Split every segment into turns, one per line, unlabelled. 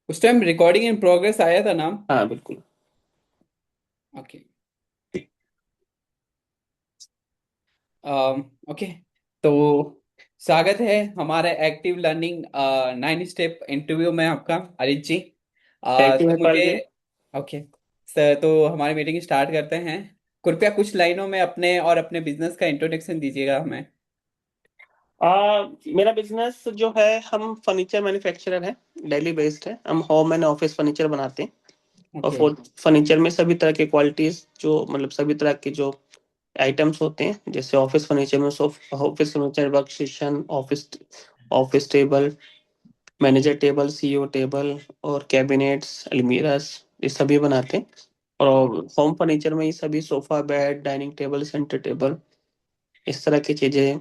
उस time recording in progress आया था नाम।
हाँ बिल्कुल।
ओके। ओके। तो स्वागत है हमारे एक्टिव लर्निंग 9 स्टेप इंटरव्यू में आपका, अरित जी।
थैंक यू
तो
नेपाल
मुझे
जी।
ओके सर, तो हमारी मीटिंग स्टार्ट करते हैं। कृपया कुछ लाइनों में अपने और अपने बिजनेस का इंट्रोडक्शन दीजिएगा हमें।
मेरा बिजनेस जो है, हम फर्नीचर मैन्युफैक्चरर हैं। दिल्ली बेस्ड है। हम होम एंड ऑफिस फर्नीचर बनाते हैं। और
ओके।
फर्नीचर में सभी तरह के क्वालिटीज, जो मतलब सभी तरह के जो आइटम्स होते हैं, जैसे ऑफिस फर्नीचर में office furniture, work station, office office table, manager table, CEO table, और कैबिनेट्स, अलमीरास, ये सभी बनाते हैं। और होम फर्नीचर में ये सभी sofa, bed, dining table, centre table, इस तरह की चीजें,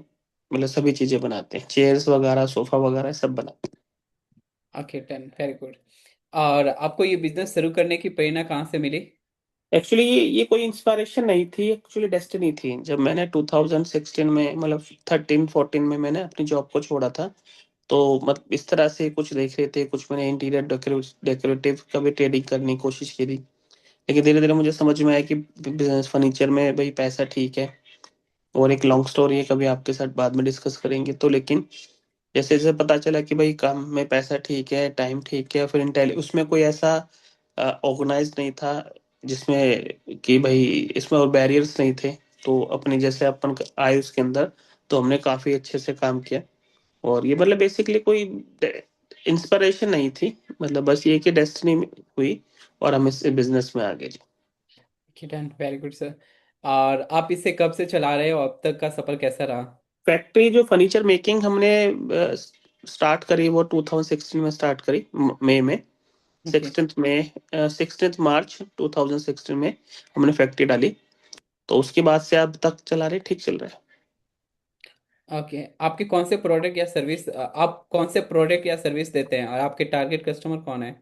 मतलब सभी चीजें बनाते हैं। चेयर्स वगैरह, सोफा वगैरह सब बनाते
ओके, टेन, वेरी गुड। और आपको ये बिजनेस शुरू करने की प्रेरणा कहाँ से मिली?
हैं। एक्चुअली ये कोई इंस्पिरेशन नहीं थी, एक्चुअली डेस्टिनी थी। जब मैंने 2016 में, मतलब 13-14 में मैंने अपनी जॉब को छोड़ा था, तो मतलब इस तरह से कुछ देख रहे थे, कुछ मैंने इंटीरियर डेकोरेटिव का भी ट्रेडिंग करने की कोशिश की थी। लेकिन धीरे धीरे मुझे समझ में आया कि बिजनेस फर्नीचर में भाई पैसा ठीक है। और एक लॉन्ग स्टोरी है, कभी आपके साथ बाद में डिस्कस करेंगे तो। लेकिन जैसे जैसे पता चला कि भाई काम में पैसा ठीक है, टाइम ठीक है, फिर इंटेल उसमें कोई ऐसा ऑर्गेनाइज नहीं था जिसमें कि भाई इसमें और बैरियर्स नहीं थे। तो अपने जैसे अपन आए उसके अंदर, तो हमने काफी अच्छे से काम किया। और ये मतलब बेसिकली कोई इंस्पिरेशन नहीं थी, मतलब बस ये कि डेस्टिनी हुई और हम इस बिजनेस में आ गए।
Okay, ten, very good sir. और आप इसे कब से चला रहे हो? अब तक का सफर कैसा रहा?
फैक्ट्री जो फर्नीचर मेकिंग हमने स्टार्ट करी, वो 2016 में स्टार्ट करी, मई में।
ओके।
16 मार्च 2016 में हमने फैक्ट्री डाली। तो उसके बाद से अब तक चला रहे, ठीक चल रहा है।
ओके, आपके कौन से प्रोडक्ट या सर्विस, आप कौन से प्रोडक्ट या सर्विस देते हैं और आपके टारगेट कस्टमर कौन है?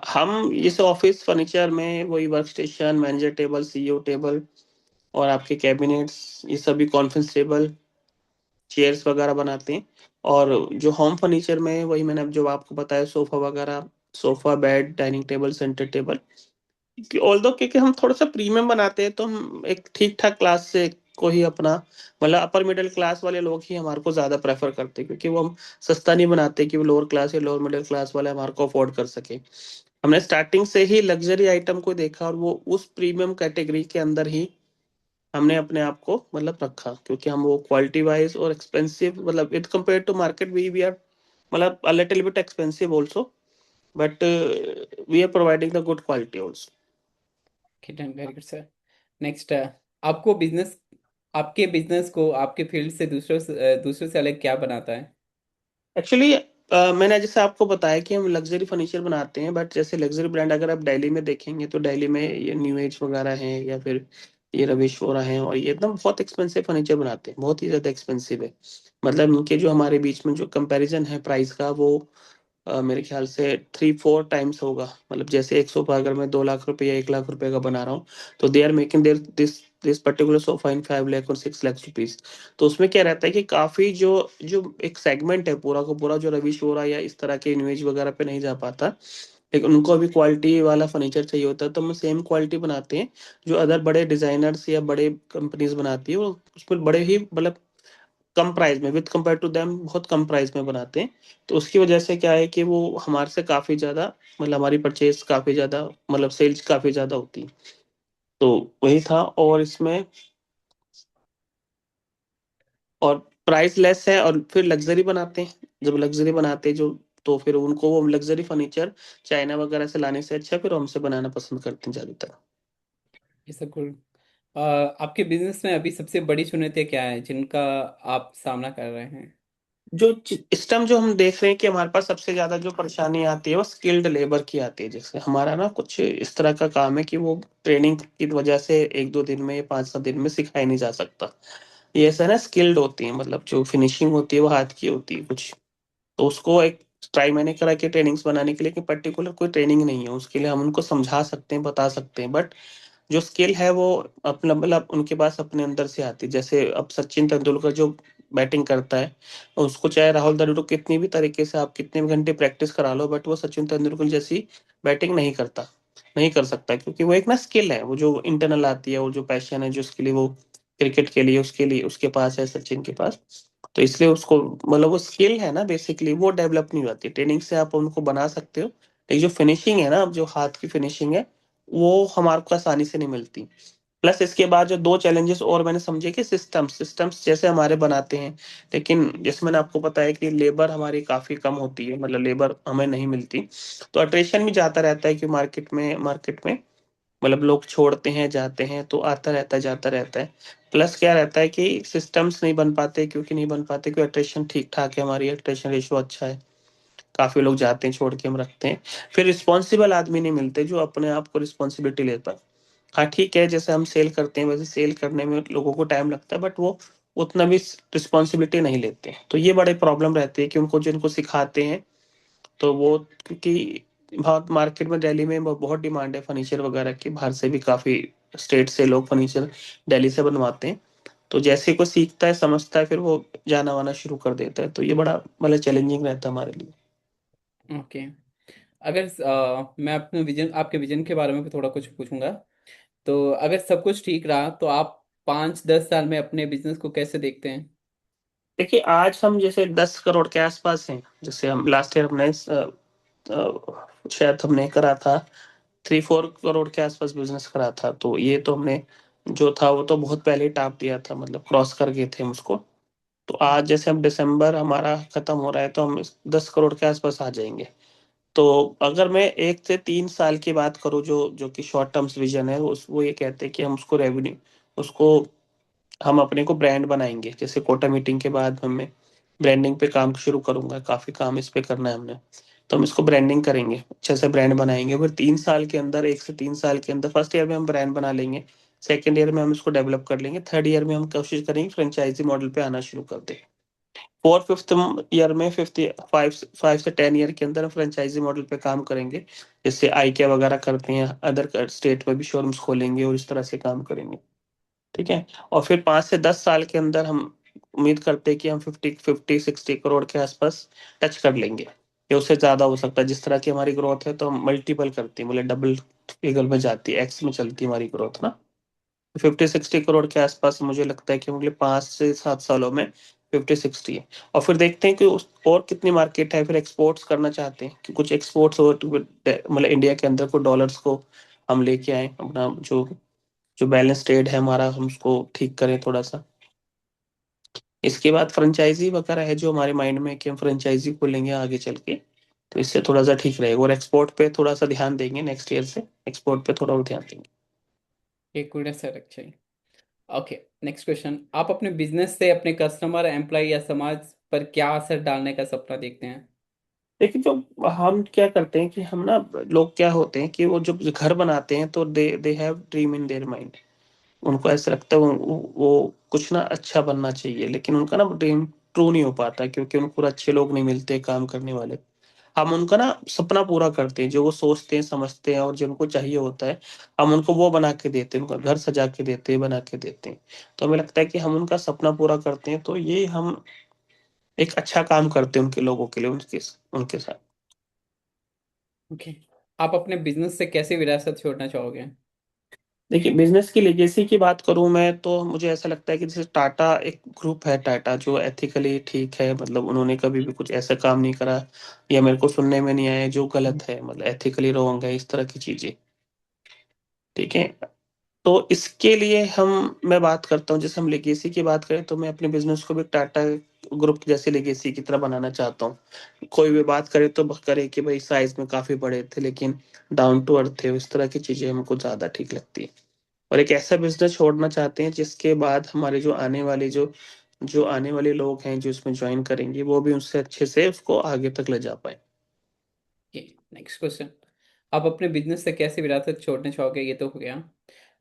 हम जैसे ऑफिस फर्नीचर में वही work station, manager table, CEO table, और आपके कैबिनेट्स, ये सभी कॉन्फ्रेंस टेबल, चेयर्स वगैरह बनाते हैं। और जो होम फर्नीचर में वही मैंने अब जो आपको बताया, सोफा वगैरह, sofa, bed, dining table, centre table. कि ऑल्दो क्योंकि हम थोड़ा सा प्रीमियम बनाते हैं, तो हम एक ठीक ठाक क्लास से को ही अपना, मतलब अपर मिडिल क्लास वाले लोग ही हमारे को ज्यादा प्रेफर करते हैं, क्योंकि वो हम सस्ता नहीं बनाते कि वो लोअर क्लास या लोअर मिडिल क्लास वाले हमारे को अफोर्ड कर सके। हमने स्टार्टिंग से ही लग्जरी आइटम को देखा, और वो उस प्रीमियम कैटेगरी के अंदर ही हमने अपने आप को मतलब रखा, क्योंकि हम वो क्वालिटी वाइज और एक्सपेंसिव, मतलब with compare to market we are, मतलब a little bit expensive also, but we are providing the good quality also.
Okay, done, very good sir. Next, आपको बिजनेस आपके बिजनेस को आपके फील्ड से दूसरों से अलग क्या बनाता है?
एक्चुअली मैंने जैसे आपको बताया कि हम लग्जरी फर्नीचर बनाते हैं, बट जैसे लग्जरी ब्रांड अगर आप दिल्ली में देखेंगे, तो दिल्ली में ये न्यू एज वगैरह हैं, या फिर ये रविश वोरा हैं, और ये एकदम बहुत एक्सपेंसिव फर्नीचर बनाते हैं, बहुत ही ज्यादा एक्सपेंसिव है। मतलब इनके जो हमारे बीच में जो कंपैरिजन है प्राइस का, वो मेरे ख्याल से 3-4 टाइम्स होगा। मतलब जैसे एक सोफा अगर मैं 2 लाख रुपए या 1 लाख रुपए का बना रहा हूँ, तो they are making their this this particular sofa in 5 lakh और 6 लाख रुपीज। तो उसमें क्या रहता है कि काफी जो जो एक सेगमेंट है पूरा का पूरा, जो रवि शोरा या इस तरह के इमेज वगैरह पे नहीं जा पाता, लेकिन उनको अभी क्वालिटी वाला फर्नीचर चाहिए होता है, तो हम सेम क्वालिटी बनाते हैं जो अदर बड़े डिजाइनर्स या बड़े कंपनीज बनाती है। वो उसमें बड़े ही मतलब कम प्राइस में, विद कंपेयर टू देम बहुत कम प्राइस में बनाते हैं। तो उसकी वजह से क्या है कि वो हमारे से काफी ज्यादा, मतलब हमारी परचेज काफी ज्यादा, मतलब सेल्स काफी ज्यादा होती है। तो वही था। और इसमें और प्राइस लेस है, और फिर लग्जरी बनाते हैं। जब लग्जरी बनाते हैं जो, तो फिर उनको वो लग्जरी फर्नीचर चाइना वगैरह से लाने से अच्छा फिर हमसे बनाना पसंद करते हैं ज्यादातर।
ये सब cool। आपके बिजनेस में अभी सबसे बड़ी चुनौतियाँ क्या है जिनका आप सामना कर रहे हैं?
इस टाइम जो हम देख रहे हैं कि हमारे पास सबसे ज्यादा जो परेशानी आती है वो स्किल्ड लेबर की आती है। जैसे हमारा ना कुछ इस तरह का काम है कि वो ट्रेनिंग की वजह से 1-2 दिन में या 5-7 दिन में सिखाया नहीं जा सकता। ये ऐसा ना, स्किल्ड होती है, मतलब जो फिनिशिंग होती है वो हाथ की होती है कुछ। तो उसको एक ट्राई मैंने करा कि ट्रेनिंग्स बनाने के लिए, कि पर्टिकुलर कोई ट्रेनिंग नहीं है उसके लिए, हम उनको समझा सकते हैं, बता सकते हैं, बट जो स्किल है वो अपना, मतलब उनके पास अपने अंदर से आती है। जैसे अब सचिन तेंदुलकर जो बैटिंग करता है, उसको चाहे राहुल द्रविड़ को कितनी भी तरीके से आप कितने भी घंटे प्रैक्टिस करा लो, बट वो सचिन तेंदुलकर जैसी बैटिंग नहीं करता, नहीं कर सकता, क्योंकि वो एक ना स्किल है, वो जो इंटरनल आती है, वो जो पैशन है जो उसके लिए वो क्रिकेट के लिए उसके पास है, सचिन के पास। तो इसलिए उसको, मतलब वो स्किल है ना बेसिकली, वो डेवलप नहीं होती, ट्रेनिंग से आप उनको बना सकते हो, लेकिन जो फिनिशिंग है ना, अब जो हाथ की फिनिशिंग है, वो हमारे को आसानी से नहीं मिलती। प्लस इसके बाद जो दो चैलेंजेस और मैंने समझे कि सिस्टम्स जैसे हमारे बनाते हैं, लेकिन जैसे मैंने आपको बताया कि लेबर हमारी काफी कम होती है, मतलब लेबर हमें नहीं मिलती, तो अट्रेशन भी जाता रहता है कि मार्केट में मतलब लोग छोड़ते हैं जाते हैं, तो आता रहता है जाता रहता है। प्लस क्या रहता है कि सिस्टम्स नहीं बन पाते, क्योंकि नहीं बन पाते क्योंकि अट्रेशन ठीक ठाक है, हमारी अट्रेशन रेशो अच्छा है, काफी लोग जाते हैं छोड़ के हम रखते हैं। फिर रिस्पॉन्सिबल आदमी नहीं मिलते जो अपने आप को रिस्पॉन्सिबिलिटी लेता। हाँ ठीक है, जैसे हम सेल करते हैं वैसे सेल करने में लोगों को टाइम लगता है, बट वो उतना भी रिस्पॉन्सिबिलिटी नहीं लेते हैं, तो ये बड़े प्रॉब्लम रहती है कि उनको जिनको सिखाते हैं, तो वो, क्योंकि बहुत मार्केट में दिल्ली में बहुत डिमांड है फर्नीचर वगैरह की, बाहर से भी काफी स्टेट से लोग फर्नीचर दिल्ली से बनवाते हैं, तो जैसे कोई सीखता है समझता है फिर वो जाना वाना शुरू कर देता है, तो ये बड़ा मतलब चैलेंजिंग रहता है हमारे लिए।
ओके। अगर मैं अपने विजन आपके विजन के बारे में भी थोड़ा कुछ पूछूंगा, तो अगर सब कुछ ठीक रहा तो आप 5-10 साल में अपने बिजनेस को कैसे देखते हैं?
देखिए आज हम जैसे 10 करोड़ के आसपास हैं, जैसे हम लास्ट ईयर हमने शायद हमने करा था 3-4 करोड़ के आसपास बिजनेस करा था, तो ये तो हमने जो था वो तो बहुत पहले ही टाप दिया था, मतलब क्रॉस कर गए थे हम उसको। तो आज जैसे हम दिसंबर हमारा खत्म हो रहा है, तो हम 10 करोड़ के आसपास आ जाएंगे। तो अगर मैं 1 से 3 साल की बात करूँ, जो जो कि शॉर्ट टर्म्स विजन है, उस वो ये कहते हैं कि हम उसको रेवेन्यू, उसको हम अपने को ब्रांड बनाएंगे, जैसे कोटा मीटिंग के बाद हमें ब्रांडिंग पे काम शुरू करूंगा, काफी काम इस पे करना है हमने, तो हम इसको ब्रांडिंग करेंगे, अच्छे से ब्रांड बनाएंगे, फिर 3 साल के अंदर 1 से 3 साल के अंदर फर्स्ट ईयर में हम ब्रांड बना लेंगे, सेकेंड ईयर में हम इसको डेवलप कर लेंगे, थर्ड ईयर में हम कोशिश करेंगे फ्रेंचाइजी मॉडल पे आना शुरू कर दें, फोर्थ फिफ्थ ईयर में, फिफ्थ 5 से 10 ईयर के अंदर हम फ्रेंचाइजी मॉडल पे काम करेंगे, जैसे आइकिया वगैरह करते हैं, अदर स्टेट में भी शोरूम्स खोलेंगे और इस तरह से काम करेंगे। ठीक है। और फिर 5 से 10 साल के अंदर हम उम्मीद करते हैं कि हम 50-60 करोड़ के आसपास टच कर लेंगे, या उससे ज्यादा हो सकता है, जिस तरह की हमारी ग्रोथ है तो हम मल्टीपल करते हैं, मतलब डबल फिगर में जाती है, एक्स में चलती है हमारी ग्रोथ ना। 50-60 करोड़ के आसपास मुझे लगता है कि अगले 5 से 7 सालों में 50-60 है। और फिर देखते हैं कि और कितनी मार्केट है, फिर एक्सपोर्ट्स करना चाहते हैं कि कुछ एक्सपोर्ट्स हो, तो मतलब इंडिया के अंदर को डॉलर्स को हम लेके आए, अपना जो जो बैलेंस ट्रेड है हमारा हम उसको ठीक करें थोड़ा सा। इसके बाद फ्रेंचाइजी वगैरह है जो हमारे माइंड में है कि हम फ्रेंचाइजी खोलेंगे आगे चल के, तो इससे थोड़ा सा ठीक रहेगा, और एक्सपोर्ट पे थोड़ा सा ध्यान देंगे, नेक्स्ट ईयर से एक्सपोर्ट पे थोड़ा और ध्यान देंगे।
एक गुड सर, अच्छा। ओके। नेक्स्ट क्वेश्चन, आप अपने बिजनेस से अपने कस्टमर, एम्प्लॉय या समाज पर क्या असर डालने का सपना देखते हैं?
लेकिन जो हम क्या करते हैं कि हम ना, लोग क्या होते हैं कि वो जब घर बनाते हैं तो they have dream in their mind, उनको ऐसा लगता है वो कुछ ना अच्छा बनना चाहिए, लेकिन उनका ना ड्रीम ट्रू नहीं हो पाता, क्योंकि उनको अच्छे लोग नहीं मिलते काम करने वाले। हम उनका ना सपना पूरा करते हैं, जो वो सोचते हैं समझते हैं और जो उनको चाहिए होता है, हम उनको वो बना के देते हैं, उनका घर सजा के देते हैं, बना के देते हैं। तो हमें लगता है कि हम उनका सपना पूरा करते हैं, तो ये हम एक अच्छा काम करते हैं उनके लोगों के लिए, उनके उनके साथ।
ओके। आप अपने बिजनेस से कैसे विरासत छोड़ना चाहोगे?
देखिए बिजनेस की लेगेसी की बात करूं मैं, तो मुझे ऐसा लगता है कि जैसे टाटा एक ग्रुप है, टाटा जो एथिकली ठीक है, मतलब उन्होंने कभी भी कुछ ऐसा काम नहीं करा, या मेरे को सुनने में नहीं आया जो गलत है, मतलब एथिकली रॉन्ग है, इस तरह की चीजें। ठीक है। तो इसके लिए हम, मैं बात करता हूँ, जैसे हम लेगेसी की बात करें, तो मैं अपने बिजनेस को भी टाटा ग्रुप जैसे लेगेसी की तरह बनाना चाहता हूँ। कोई भी बात करे तो करे कि भाई साइज में काफी बड़े थे लेकिन डाउन टू अर्थ थे, इस तरह की चीजें हमको ज्यादा ठीक लगती है। और एक ऐसा बिजनेस छोड़ना चाहते हैं जिसके बाद हमारे जो आने वाले लोग हैं जो इसमें ज्वाइन करेंगे, वो भी उससे अच्छे से उसको आगे तक ले जा पाए।
ओके। नेक्स्ट क्वेश्चन, आप अपने बिजनेस से कैसे विरासत छोड़ना चाहोगे, ये तो हो गया।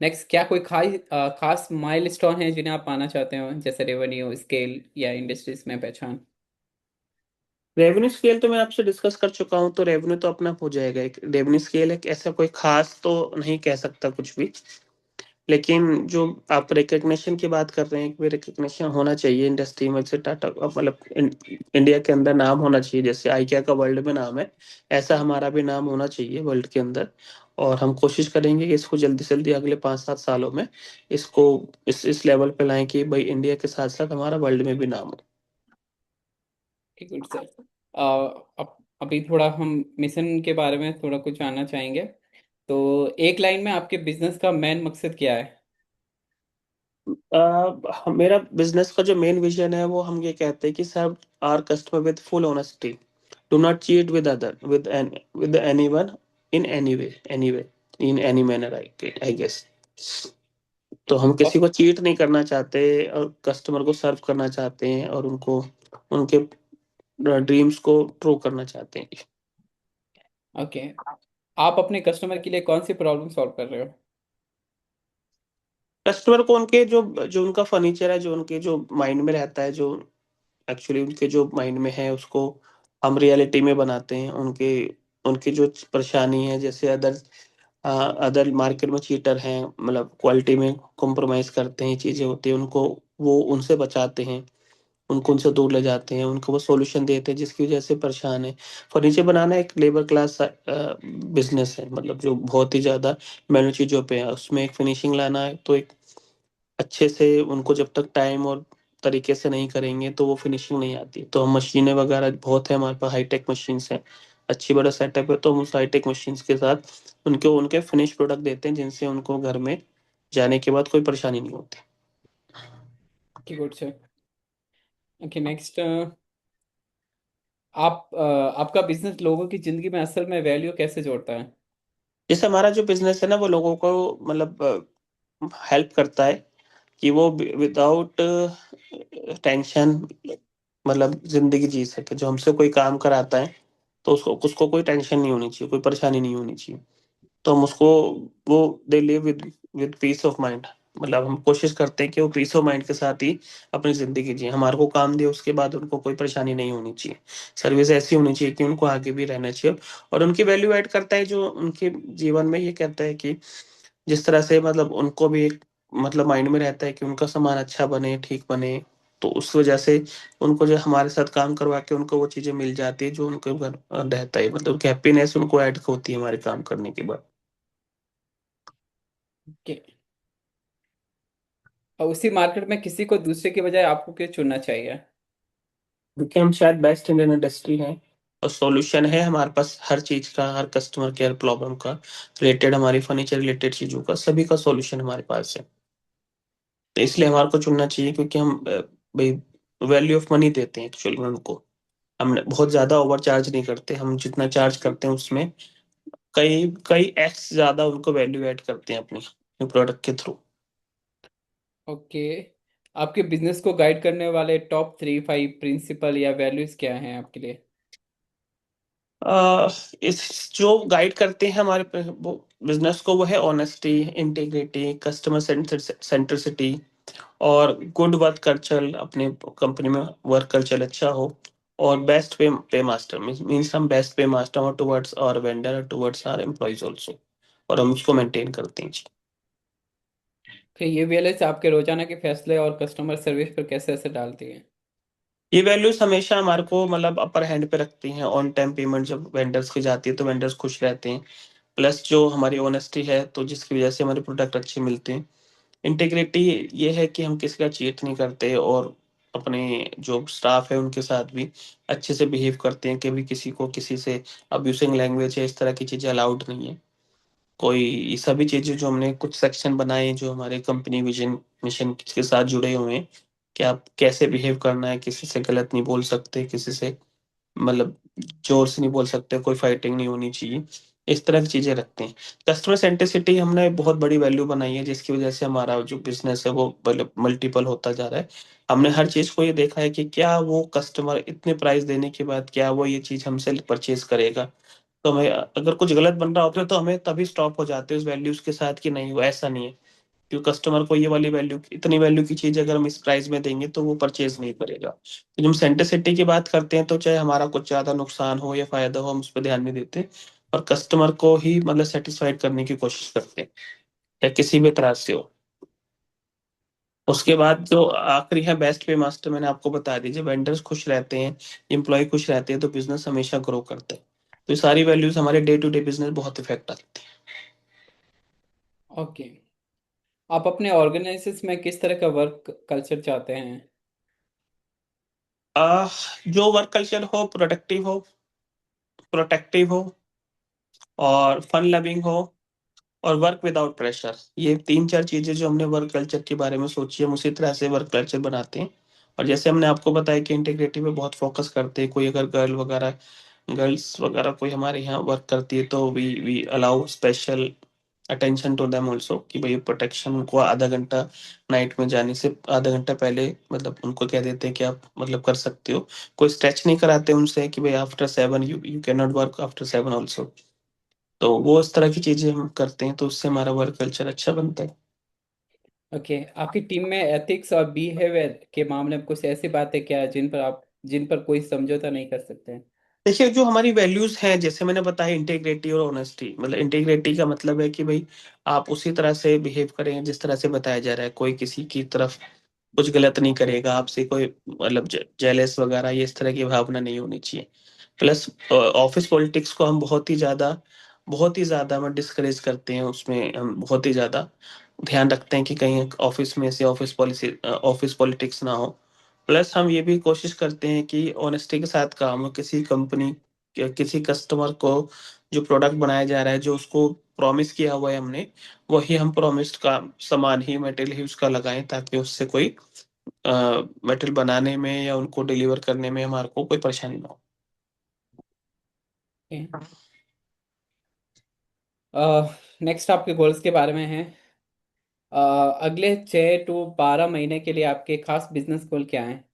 नेक्स्ट, क्या कोई खास माइलस्टोन है जिन्हें आप पाना चाहते हो, जैसे रेवेन्यू, स्केल या इंडस्ट्रीज में पहचान?
रेवेन्यू स्केल तो मैं आपसे डिस्कस कर चुका हूँ, तो रेवेन्यू तो अपना हो जाएगा, एक रेवेन्यू स्केल एक ऐसा कोई खास तो नहीं कह सकता कुछ भी, लेकिन जो आप रिकग्निशन की बात कर रहे हैं कि रिकग्निशन होना चाहिए इंडस्ट्री में से, टाटा मतलब इंडिया के अंदर नाम होना चाहिए, जैसे आइकिया का वर्ल्ड में नाम है, ऐसा हमारा भी नाम होना चाहिए वर्ल्ड के अंदर। और हम कोशिश करेंगे कि इसको जल्दी से जल्दी अगले 5-7 सालों में इसको इस लेवल पे लाएं कि भाई इंडिया के साथ साथ हमारा वर्ल्ड में भी नाम हो।
Good sir. अब अभी थोड़ा हम मिशन के बारे में थोड़ा कुछ जानना चाहेंगे। तो एक लाइन में आपके बिजनेस का मेन मकसद क्या है?
मेरा बिजनेस का जो मेन विजन है वो हम ये कहते हैं कि serve our customer with full honesty, do not cheat with other with anyone, in any way, in any manner, I guess. तो हम किसी को चीट नहीं करना चाहते और कस्टमर को सर्व करना चाहते हैं और उनको उनके ड्रीम्स को ट्रू करना चाहते हैं।
ओके। आप अपने कस्टमर के लिए कौन सी प्रॉब्लम सॉल्व कर रहे हो?
कस्टमर को उनके जो जो उनका फर्नीचर है, जो उनके जो माइंड में रहता है, जो एक्चुअली उनके जो माइंड में है, उसको हम रियलिटी में बनाते हैं। उनके उनकी जो परेशानी है, जैसे अदर मार्केट में चीटर हैं, मतलब क्वालिटी में कॉम्प्रोमाइज करते हैं, चीजें होती हैं, उनको वो उनसे बचाते हैं, उनको उनसे दूर ले जाते हैं, उनको वो सॉल्यूशन देते हैं जिसकी वजह से परेशान है। फर्नीचर बनाना एक लेबर क्लास बिजनेस है, मतलब जो बहुत ही ज्यादा मैनुअल चीजों पे है, उसमें एक फिनिशिंग लाना है तो एक अच्छे से उनको जब तक टाइम और तरीके से नहीं करेंगे तो वो फिनिशिंग नहीं आती। तो हम मशीनें वगैरह बहुत है हमारे पास, हाईटेक मशीन्स हैं, अच्छी बड़ा सेटअप है, तो हम उस हाईटेक मशीन्स के साथ उनको उनके फिनिश प्रोडक्ट देते हैं जिनसे उनको घर में जाने के बाद कोई परेशानी नहीं होती।
Okay, good sir. Okay, next. आपका बिजनेस लोगों की जिंदगी में असल में वैल्यू कैसे जोड़ता है?
जैसे हमारा जो बिजनेस है ना वो लोगों को मतलब हेल्प करता है कि वो विदाउट टेंशन मतलब जिंदगी जी सके। जो हमसे कोई काम कराता है तो उसको उसको कोई टेंशन नहीं होनी चाहिए, कोई परेशानी नहीं होनी चाहिए। तो हम उसको वो they live with piece of mind, मतलब हम कोशिश करते हैं कि वो पीस ऑफ माइंड के साथ ही अपनी जिंदगी जिए। हमारे को काम दिए उसके बाद उनको कोई परेशानी नहीं होनी चाहिए, सर्विस ऐसी होनी चाहिए कि उनको आगे भी रहना चाहिए। और उनकी वैल्यू ऐड करता है जो उनके जीवन में, ये कहता है कि जिस तरह से मतलब उनको भी एक मतलब माइंड में रहता है कि उनका सामान अच्छा बने, ठीक बने। तो उस वजह से उनको जो हमारे साथ काम करवा के उनको वो चीजें मिल जाती है जो उनको घर रहता है, मतलब हैप्पीनेस उनको ऐड होती है हमारे काम करने के बाद।
ओके। और उसी मार्केट में किसी को दूसरे के बजाय आपको क्यों चुनना चाहिए?
क्योंकि हम शायद बेस्ट इंडियन इंडस्ट्री हैं और सॉल्यूशन है हमारे पास हर चीज का, हर कस्टमर केयर प्रॉब्लम का रिलेटेड, हमारी फर्नीचर रिलेटेड चीजों का, सभी का सॉल्यूशन हमारे पास है। तो इसलिए हमारे को चुनना चाहिए क्योंकि हम भाई वैल्यू ऑफ मनी देते हैं एक्चुअली में उनको। हम बहुत ज्यादा ओवर चार्ज नहीं करते, हम जितना चार्ज करते हैं उसमें कई कई एक्स ज्यादा उनको वैल्यू ऐड करते हैं अपनी प्रोडक्ट के थ्रू।
ओके। आपके बिजनेस को गाइड करने वाले टॉप 3-5 प्रिंसिपल या वैल्यूज क्या हैं आपके लिए?
अ, इस जो गाइड करते हैं हमारे वो बिजनेस को, वो है ऑनेस्टी, इंटीग्रिटी, कस्टमर सेंट्रिसिटी और गुड वर्क कल्चर। अपने कंपनी में वर्क कल्चर अच्छा हो और बेस्ट पे मास्टर मीन्स हम बेस्ट पे मास्टर टुवर्ड्स और vendor towards our employees also, और हम उसको मेंटेन करते हैं जी।
फिर ये वैल्यूज आपके रोजाना के फैसले और कस्टमर सर्विस पर कैसे असर डालती हैं?
ये वैल्यूज हमेशा हमारे को मतलब अपर हैंड पे रखती हैं। ऑन टाइम पेमेंट जब वेंडर्स की जाती है तो वेंडर्स खुश रहते हैं, प्लस जो हमारी ऑनेस्टी है तो जिसकी वजह से हमारे प्रोडक्ट अच्छे मिलते हैं। इंटीग्रिटी ये है कि हम किसी का चीट नहीं करते और अपने जो स्टाफ है उनके साथ भी अच्छे से बिहेव करते हैं, कभी किसी को किसी से अब्यूजिंग लैंग्वेज है इस तरह की चीजें अलाउड नहीं है कोई। ये सभी चीजें जो हमने कुछ सेक्शन बनाए हैं जो हमारे कंपनी विजन मिशन के साथ जुड़े हुए हैं कि आप कैसे बिहेव करना है, किसी से गलत नहीं बोल सकते, किसी से मतलब जोर से नहीं बोल सकते, कोई फाइटिंग नहीं होनी चाहिए, इस तरह की चीजें रखते हैं। कस्टमर सेंट्रिसिटी हमने बहुत बड़ी वैल्यू बनाई है जिसकी वजह से हमारा जो बिजनेस है वो मतलब मल्टीपल होता जा रहा है। हमने हर चीज को ये देखा है कि क्या वो कस्टमर इतने प्राइस देने के बाद क्या वो ये चीज हमसे परचेज करेगा। तो हमें अगर कुछ गलत बन रहा होता है तो हमें तभी स्टॉप हो जाते हैं उस वैल्यूज के साथ कि नहीं वो ऐसा नहीं है, क्योंकि कस्टमर को ये वाली वैल्यू, इतनी वैल्यू की चीज अगर हम इस प्राइस में देंगे तो वो परचेज नहीं करेगा। तो जब हम सेंटिसिटी की बात करते हैं तो चाहे हमारा कुछ ज्यादा नुकसान हो या फायदा हो हम उस पर ध्यान नहीं देते और कस्टमर को ही मतलब सेटिस्फाइड करने की कोशिश करते हैं। या किसी भी तरह से हो। उसके बाद जो आखिरी है बेस्ट पे मास्टर, मैंने आपको बता दी, जब वेंडर्स खुश रहते हैं, एम्प्लॉय खुश रहते हैं, तो बिजनेस हमेशा ग्रो करता है। तो ये सारी वैल्यूज हमारे डे टू डे बिजनेस बहुत इफेक्ट आती है।
ओके। आप अपने ऑर्गेनाइजेशन में किस तरह का वर्क कल्चर चाहते हैं?
जो वर्क कल्चर हो, प्रोटेक्टिव हो और फन लविंग हो और वर्क विदाउट प्रेशर, ये तीन चार चीजें जो हमने वर्क कल्चर के बारे में सोची, हम उसी तरह से वर्क कल्चर बनाते हैं। और जैसे हमने आपको बताया कि इंटीग्रिटी पे बहुत फोकस करते हैं, कोई अगर गर्ल्स वगैरह कोई हमारे यहाँ वर्क करती है तो we allow special attention to them also, कि भाई प्रोटेक्शन उनको आधा घंटा नाइट में जाने से आधा घंटा पहले मतलब उनको कह देते हैं कि आप मतलब कर सकते हो। कोई स्ट्रेच नहीं कराते उनसे कि भाई after 7 you can not work after 7 also. तो वो इस तरह की चीजें हम करते हैं, तो उससे हमारा वर्क कल्चर अच्छा बनता है।
ओके। आपकी टीम में एथिक्स और बिहेवियर के मामले में कुछ ऐसी बातें क्या है जिन पर कोई समझौता नहीं कर सकते हैं?
देखिए, जो हमारी वैल्यूज हैं, जैसे मैंने बताया, इंटीग्रिटी और ऑनेस्टी, मतलब इंटीग्रिटी का मतलब है कि भाई आप उसी तरह से बिहेव करें जिस तरह से बताया जा रहा है, कोई किसी की तरफ कुछ गलत नहीं करेगा, आपसे कोई मतलब जेलस वगैरह ये इस तरह की भावना नहीं होनी चाहिए। प्लस ऑफिस पॉलिटिक्स को हम बहुत ही ज्यादा हम डिस्करेज करते हैं, उसमें हम बहुत ही ज्यादा ध्यान रखते हैं कि कहीं ऑफिस में से ऑफिस पॉलिटिक्स ना हो। प्लस हम ये भी कोशिश करते हैं कि ऑनेस्टी के साथ काम हो, किसी कंपनी किसी कस्टमर को जो प्रोडक्ट बनाया जा रहा है, जो उसको प्रॉमिस किया हुआ है हमने, वही हम प्रॉमिस्ड का सामान ही, मटेरियल ही उसका लगाएं, ताकि उससे कोई मटेरियल बनाने में या उनको डिलीवर करने में हमारे को कोई परेशानी ना हो।
नेक्स्ट आपके गोल्स के बारे में है। अगले 6 to 12 महीने के लिए आपके खास बिजनेस गोल क्या हैं?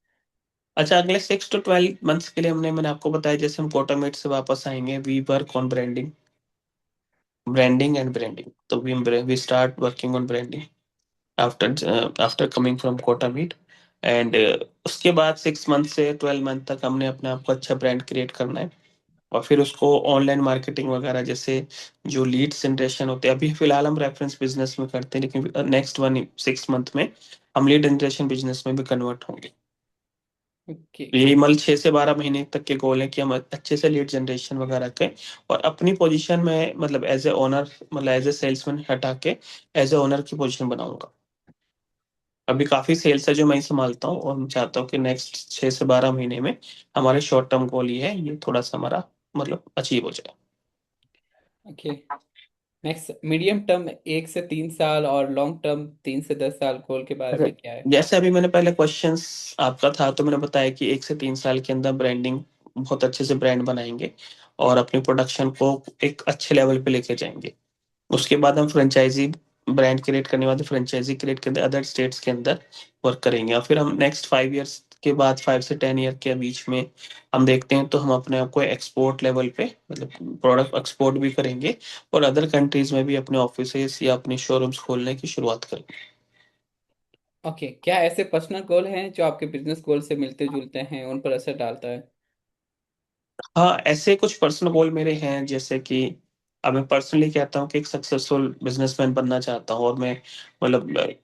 अच्छा, अगले 6 to 12 मंथ्स के लिए मैंने आपको बताया, जैसे हम कोटामेट से वापस आएंगे, वी वर्क ऑन ब्रांडिंग तो we start working on branding after coming from कोटामीट। एंड उसके बाद 6 मंथ से 12 मंथ तक हमने अपने आप को अच्छा ब्रांड क्रिएट करना है। और फिर उसको ऑनलाइन मार्केटिंग वगैरह, जैसे जो लीड जनरेशन होते हैं, अभी फिलहाल हम रेफरेंस बिजनेस में करते हैं, लेकिन नेक्स्ट 6 मंथ में हम लीड जनरेशन बिजनेस में भी कन्वर्ट होंगे।
ओके।
यही मतलब 6 से 12 महीने तक के गोल है कि हम अच्छे से लीड जनरेशन वगैरह के, और अपनी पोजीशन में मतलब एज ए ओनर, मतलब एज ए सेल्समैन हटा के एज ए ओनर की पोजीशन बनाऊंगा। अभी काफी सेल्स है जो मैं ही संभालता हूँ, और मैं चाहता हूँ कि नेक्स्ट 6 से 12 महीने में हमारे शॉर्ट टर्म गोल ये है, ये थोड़ा सा हमारा मतलब अचीव हो जाए।
ओके। नेक्स्ट मीडियम टर्म 1 से 3 साल और लॉन्ग टर्म 3 से 10 साल गोल के बारे
अच्छा,
में क्या है?
जैसे अभी मैंने पहले क्वेश्चंस आपका था, तो मैंने बताया कि 1 से 3 साल के अंदर ब्रांडिंग, बहुत अच्छे से ब्रांड बनाएंगे और अपनी प्रोडक्शन को एक अच्छे लेवल पे लेके जाएंगे। उसके बाद हम फ्रेंचाइजी ब्रांड क्रिएट करने के बाद फ्रेंचाइजी क्रिएट करके अदर स्टेट्स के अंदर वर्क करेंगे, और फिर हम नेक्स्ट 5 इयर्स के बाद, 5 से 10 ईयर के बीच में हम देखते हैं, तो हम अपने आप को एक्सपोर्ट लेवल पे मतलब प्रोडक्ट एक्सपोर्ट भी करेंगे, और अदर कंट्रीज में भी अपने ऑफिसेस या अपने शोरूम्स खोलने की शुरुआत करेंगे।
ओके। क्या ऐसे पर्सनल गोल हैं जो आपके बिजनेस गोल से मिलते जुलते हैं, उन पर असर डालता है?
हाँ, ऐसे कुछ पर्सनल गोल मेरे हैं, जैसे कि अब मैं पर्सनली कहता हूँ कि एक सक्सेसफुल बिजनेसमैन बनना चाहता हूँ, और मैं मतलब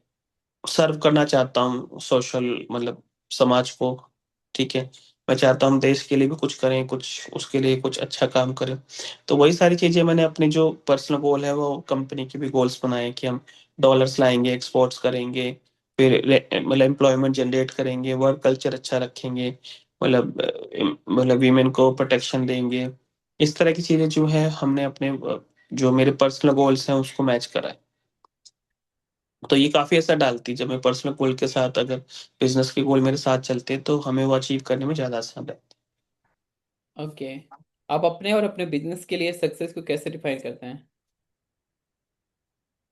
सर्व करना चाहता हूँ सोशल, मतलब समाज को। ठीक है, मैं चाहता हूँ हम देश के लिए भी कुछ करें, कुछ उसके लिए कुछ अच्छा काम करें। तो वही सारी चीजें मैंने अपनी जो पर्सनल गोल है, वो कंपनी के भी गोल्स बनाए कि हम डॉलर्स लाएंगे, एक्सपोर्ट्स करेंगे, फिर मतलब एम्प्लॉयमेंट जनरेट करेंगे, वर्क कल्चर अच्छा रखेंगे, मतलब वीमेन को प्रोटेक्शन देंगे। इस तरह की चीजें जो है हमने अपने जो मेरे पर्सनल गोल्स हैं उसको मैच करा है। तो ये काफी असर डालती है, जब मैं पर्सनल गोल के साथ, अगर बिजनेस के गोल मेरे साथ चलते हैं, तो हमें वो अचीव करने में ज्यादा आसान रहता है।
ओके। आप अपने और अपने बिजनेस के लिए सक्सेस को कैसे डिफाइन करते हैं?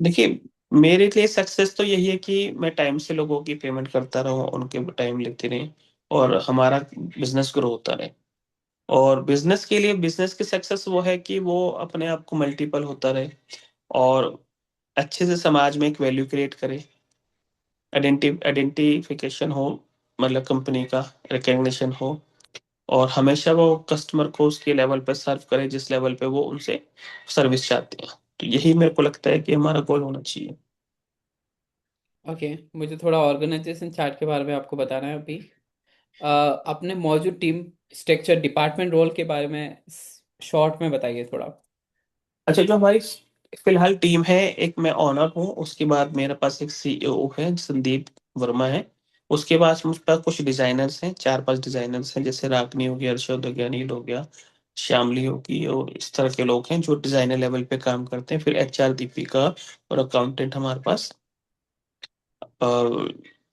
देखिए, मेरे लिए सक्सेस तो यही है कि मैं टाइम से लोगों की पेमेंट करता रहूं, उनके टाइम लेते रहे, और हमारा बिजनेस ग्रो होता रहे। और बिजनेस की सक्सेस वो है कि वो अपने आप को मल्टीपल होता रहे, और अच्छे से समाज में एक वैल्यू क्रिएट करे, आइडेंटिफिकेशन हो, मतलब कंपनी का रिकग्निशन हो, और हमेशा वो कस्टमर को उसके लेवल पे सर्व करे जिस लेवल पे वो उनसे सर्विस चाहते हैं। तो यही मेरे को लगता है कि हमारा गोल होना चाहिए।
ओके, मुझे थोड़ा ऑर्गेनाइजेशन चार्ट के बारे में आपको बताना है अभी। अपने मौजूद टीम स्ट्रक्चर, डिपार्टमेंट रोल के बारे में शॉर्ट में बताइए थोड़ा।
अच्छा, जो हमारी फिलहाल टीम है, एक मैं ऑनर हूँ, उसके बाद मेरे पास एक सीईओ है संदीप वर्मा है। उसके बाद मुझ पास कुछ डिजाइनर्स हैं, 4-5 डिजाइनर्स हैं, जैसे रागनी हो गया, अर्शद हो गया, नील हो गया, श्यामली होगी, और इस तरह के लोग हैं जो डिजाइनर लेवल पे काम करते हैं। फिर एचआर दीपिका, और अकाउंटेंट हमारे पास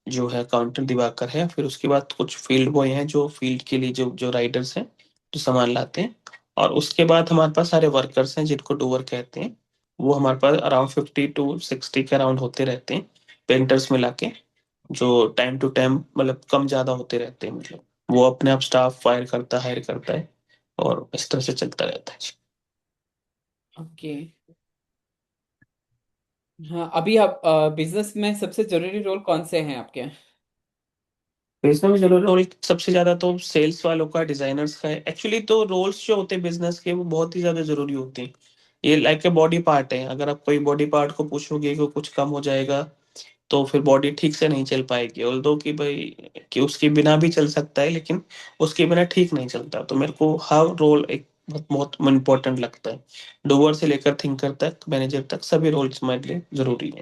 जो है अकाउंटेंट दिवाकर है। फिर उसके बाद कुछ फील्ड बॉय हैं जो फील्ड के लिए जो जो राइडर्स हैं, जो सामान लाते हैं। और उसके बाद हमारे पास सारे वर्कर्स हैं जिनको डूअर कहते हैं। वो हमारे पास अराउंड 50 to 60 के अराउंड होते रहते हैं, पेंटर्स मिला के, जो टाइम टू टाइम मतलब कम ज्यादा होते रहते हैं, मतलब वो अपने आप स्टाफ हायर करता है, और इस तरह से चलता रहता है।
ओके। हाँ, अभी आप बिजनेस में सबसे जरूरी रोल कौन से हैं आपके?
बिजनेस में जरूरी रोल सबसे ज्यादा तो सेल्स वालों का, डिजाइनर्स का है। एक्चुअली तो रोल्स जो होते हैं बिजनेस के, वो बहुत ही ज्यादा जरूरी होते हैं। ये लाइक ए बॉडी पार्ट है, अगर आप कोई बॉडी पार्ट को पूछोगे कि कुछ कम हो जाएगा, तो फिर बॉडी ठीक से नहीं चल पाएगी। ऑल्दो कि भाई कि उसके बिना भी चल सकता है, लेकिन उसके बिना ठीक नहीं चलता। तो मेरे को हर रोल एक बहुत बहुत इम्पोर्टेंट लगता है। डूअर से लेकर थिंकर तक, मैनेजर तक, सभी रोल्स मेरे लिए जरूरी है।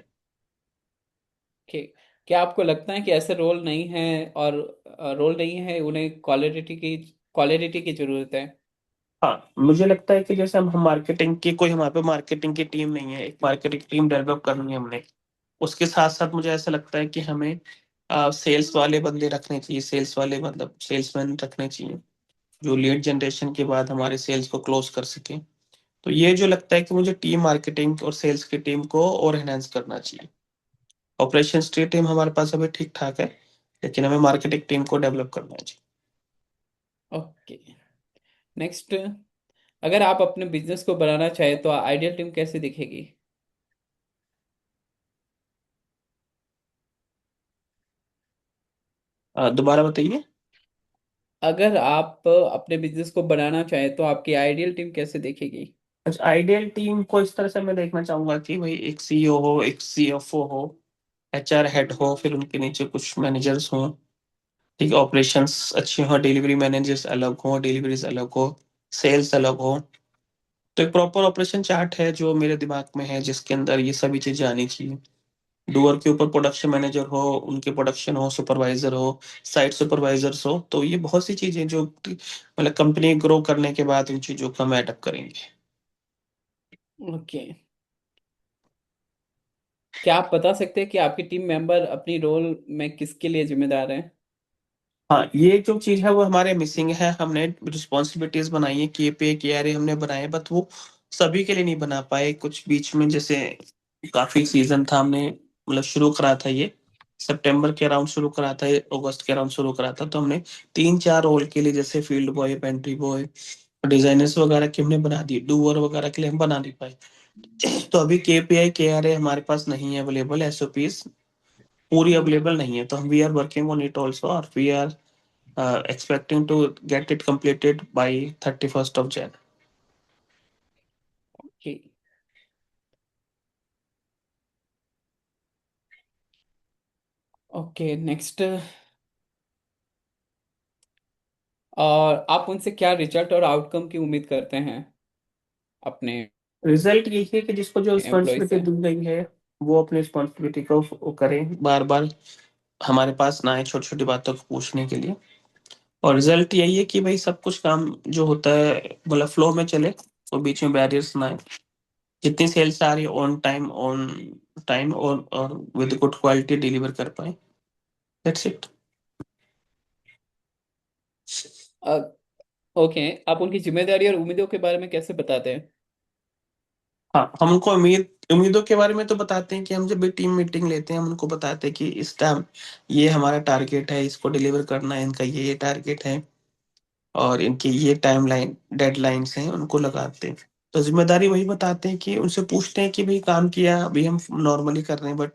ओके, क्या आपको लगता है कि ऐसे रोल नहीं है, और रोल नहीं है उन्हें क्वालिटी की जरूरत है?
हाँ, मुझे लगता है कि जैसे हम मार्केटिंग की, कोई हमारे पे मार्केटिंग की टीम नहीं है, एक मार्केटिंग टीम डेवलप करनी है हमने। उसके साथ साथ मुझे ऐसा लगता है कि हमें सेल्स वाले बंदे रखने चाहिए, सेल्स वाले मतलब सेल्समैन रखने चाहिए, जो लीड जनरेशन के बाद हमारे सेल्स को क्लोज कर सके। तो ये जो लगता है कि मुझे टीम मार्केटिंग और सेल्स की टीम को और एनहेंस करना चाहिए। ऑपरेशंस की टीम हमारे पास अभी ठीक ठाक है, लेकिन हमें मार्केटिंग टीम को डेवलप करना चाहिए।
ओके। नेक्स्ट, अगर आप अपने बिजनेस को बनाना चाहे तो आइडियल टीम कैसे दिखेगी?
दोबारा बताइए।
अगर आप अपने बिजनेस को बनाना चाहे तो आपकी आइडियल टीम कैसे दिखेगी?
अच्छा, आइडियल टीम को इस तरह से मैं देखना चाहूंगा कि भाई एक सीईओ हो, एक सीएफओ हो, एचआर हेड हो, फिर उनके नीचे कुछ मैनेजर्स हो। ठीक है, ऑपरेशंस अच्छे हो, डिलीवरी मैनेजर्स अलग हो, डिलीवरीज अलग हो, सेल्स अलग हो। तो एक प्रॉपर ऑपरेशन चार्ट है जो मेरे दिमाग में है, जिसके अंदर ये सभी चीजें आनी चाहिए। डूअर के ऊपर प्रोडक्शन मैनेजर हो, उनके प्रोडक्शन हो, सुपरवाइजर हो, साइट सुपरवाइजर्स हो। तो ये बहुत सी चीजें जो मतलब कंपनी ग्रो करने के बाद इन चीजों को हम एडअप करेंगे।
ओके, क्या आप बता सकते हैं कि आपकी टीम मेंबर अपनी रोल में किसके लिए जिम्मेदार है?
हाँ, ये जो चीज है वो हमारे मिसिंग है। हमने रिस्पॉन्सिबिलिटीज बनाई है, के के आर हमने बनाए, बट वो सभी के लिए नहीं बना पाए। कुछ बीच में जैसे काफी सीजन था, हमने मतलब शुरू करा था ये सितंबर के अराउंड शुरू करा था, अगस्त के अराउंड शुरू करा था। तो हमने 3-4 रोल के लिए, जैसे field boy, pantry boy, designers वगैरह के हमने बना दिए, डूअर वगैरह के लिए हम बना नहीं पाए। तो अभी केपीआई के आर हमारे पास नहीं है अवेलेबल, एसओपीज पूरी अवेलेबल नहीं है। तो हम we are working on it also, और we are expecting to get it completed by 31st of Jan.
Okay. Okay, next, और आप उनसे क्या रिजल्ट और आउटकम की उम्मीद करते हैं अपने
रिजल्ट यही है कि जिसको जो
एम्प्लॉय
रिस्पॉन्सिबिलिटी
से?
दी गई है, वो अपनी रिस्पॉन्सिबिलिटी को वो करे, बार बार हमारे पास ना आए छोटी छोटी बातों को पूछने के लिए। और रिजल्ट यही है कि भाई सब कुछ काम जो होता है मतलब फ्लो में चले, और बीच में बैरियर्स ना आए। जितनी सेल्स आ रही है ऑन टाइम और विद गुड क्वालिटी डिलीवर कर पाए। That's it.
ओके, आप उनकी जिम्मेदारी और उम्मीदों के बारे में कैसे बताते हैं?
हाँ, हम उनको उम्मीदों के बारे में तो बताते हैं कि हम जब भी टीम मीटिंग लेते हैं, हम उनको बताते हैं कि इस टाइम ये हमारा टारगेट है, इसको डिलीवर करना है, इनका ये टारगेट है, और इनकी ये टाइमलाइन डेडलाइंस हैं, उनको लगाते हैं। तो जिम्मेदारी वही बताते हैं, कि उनसे पूछते हैं कि भाई काम किया, अभी हम नॉर्मली कर रहे हैं, बट